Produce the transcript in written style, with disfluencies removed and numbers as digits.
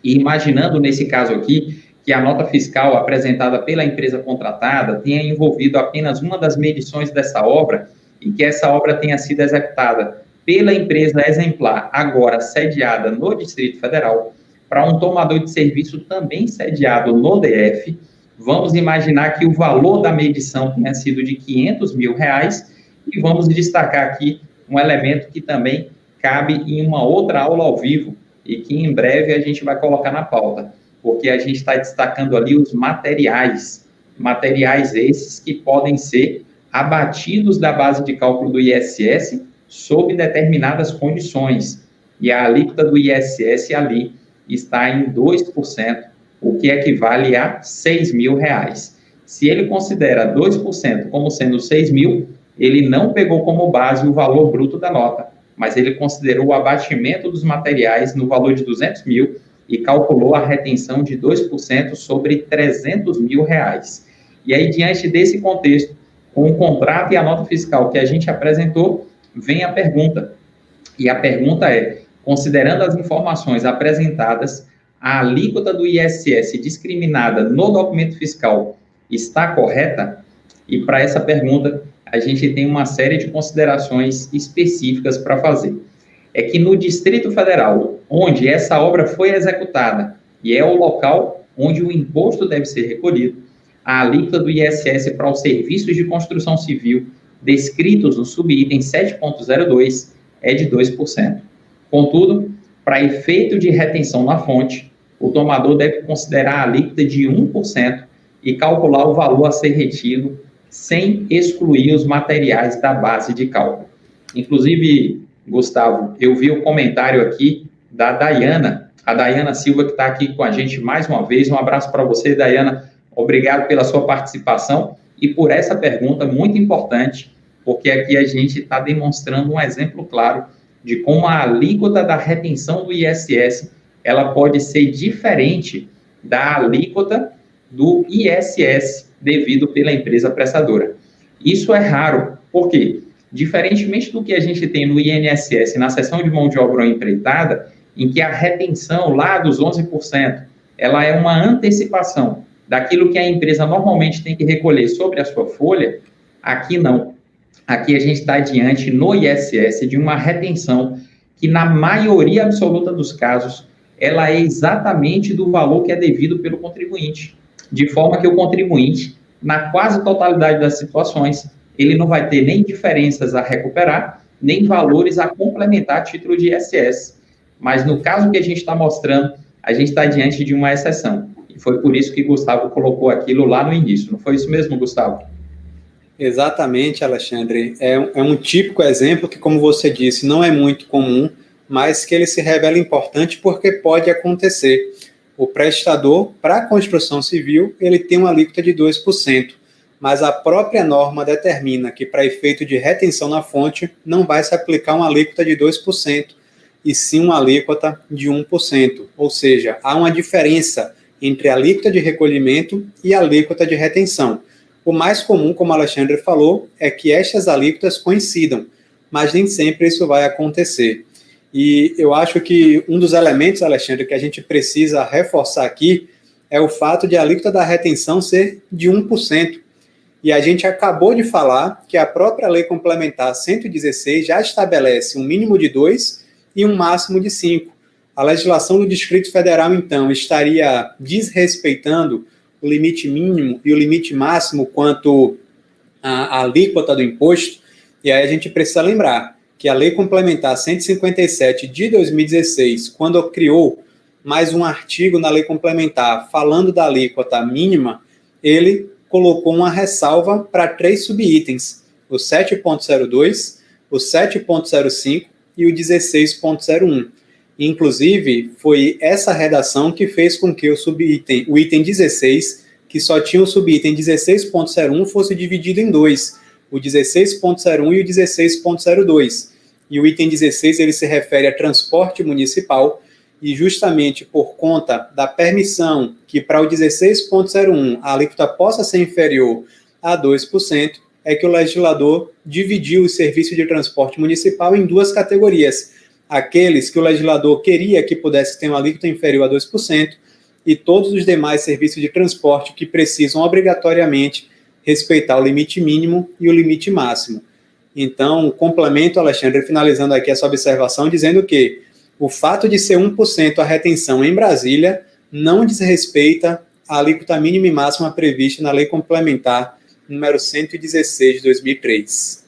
E imaginando nesse caso aqui, que a nota fiscal apresentada pela empresa contratada tenha envolvido apenas uma das medições dessa obra e que essa obra tenha sido executada pela empresa exemplar, agora sediada no Distrito Federal, para um tomador de serviço também sediado no DF, vamos imaginar que o valor da medição tenha sido de R$500 mil, e vamos destacar aqui um elemento que também cabe em uma outra aula ao vivo, e que em breve a gente vai colocar na pauta, porque a gente está destacando ali os materiais esses que podem ser abatidos da base de cálculo do ISS sob determinadas condições, e a alíquota do ISS ali está em 2%, o que equivale a R$6 mil. Se ele considera 2% como sendo 6 mil, ele não pegou como base o valor bruto da nota, mas ele considerou o abatimento dos materiais no valor de 200 mil e calculou a retenção de 2% sobre R$300 mil. E aí, diante desse contexto, com o contrato e a nota fiscal que a gente apresentou, vem a pergunta. E a pergunta é, considerando as informações apresentadas, a alíquota do ISS discriminada no documento fiscal está correta? E para essa pergunta, a gente tem uma série de considerações específicas para fazer. É que no Distrito Federal, onde essa obra foi executada, e é o local onde o imposto deve ser recolhido, a alíquota do ISS para os serviços de construção civil descritos no subitem 7.02 é de 2%. Contudo, para efeito de retenção na fonte, o tomador deve considerar a alíquota de 1% e calcular o valor a ser retido sem excluir os materiais da base de cálculo. Inclusive, Gustavo, eu vi o comentário aqui da Dayana, a Dayana Silva, que está aqui com a gente mais uma vez. Um abraço para você, Dayana. Obrigado pela sua participação e por essa pergunta muito importante, porque aqui a gente está demonstrando um exemplo claro de como a alíquota da retenção do ISS ela pode ser diferente da alíquota do ISS devido pela empresa prestadora. Isso é raro, por quê? Diferentemente do que a gente tem no INSS, na seção de mão de obra ou empreitada, em que a retenção lá dos 11%, ela é uma antecipação daquilo que a empresa normalmente tem que recolher sobre a sua folha, aqui não. Aqui a gente está diante no ISS de uma retenção que, na maioria absoluta dos casos, ela é exatamente do valor que é devido pelo contribuinte, de forma que o contribuinte, na quase totalidade das situações, ele não vai ter nem diferenças a recuperar, nem valores a complementar a título de ISS. Mas no caso que a gente está mostrando, a gente está diante de uma exceção. E foi por isso que Gustavo colocou aquilo lá no início. Não foi isso mesmo, Gustavo? Exatamente, Alexandre. É um típico exemplo que, como você disse, não é muito comum, mas que ele se revela importante porque pode acontecer. O prestador, para a construção civil, ele tem uma alíquota de 2%, mas a própria norma determina que, para efeito de retenção na fonte, não vai se aplicar uma alíquota de 2%, e sim uma alíquota de 1%. Ou seja, há uma diferença entre a alíquota de recolhimento e a alíquota de retenção. O mais comum, como o Alexandre falou, é que estas alíquotas coincidam, mas nem sempre isso vai acontecer. E eu acho que um dos elementos, Alexandre, que a gente precisa reforçar aqui é o fato de a alíquota da retenção ser de 1%. E a gente acabou de falar que a própria Lei Complementar 116 já estabelece um mínimo de 2% e um máximo de 5%. A legislação do Distrito Federal, então, estaria desrespeitando o limite mínimo e o limite máximo quanto à alíquota do imposto. E aí a gente precisa lembrar que a Lei Complementar 157 de 2016, quando criou mais um artigo na Lei Complementar falando da alíquota mínima, ele colocou uma ressalva para 3 subitens, o 7.02, o 7.05 e o 16.01. Inclusive, foi essa redação que fez com que o item 16, que só tinha o subitem 16.01, fosse dividido em 2, o 16.01 e o 16.02. E o item 16 ele se refere a transporte municipal, e justamente por conta da permissão que para o 16.01 a alíquota possa ser inferior a 2%, é que o legislador dividiu o serviço de transporte municipal em 2 categorias, aqueles que o legislador queria que pudesse ter uma alíquota inferior a 2%, e todos os demais serviços de transporte que precisam obrigatoriamente respeitar o limite mínimo e o limite máximo. Então, complemento, Alexandre, finalizando aqui essa observação, dizendo que o fato de ser 1% a retenção em Brasília não desrespeita a alíquota mínima e máxima prevista na Lei Complementar número 116 de 2003.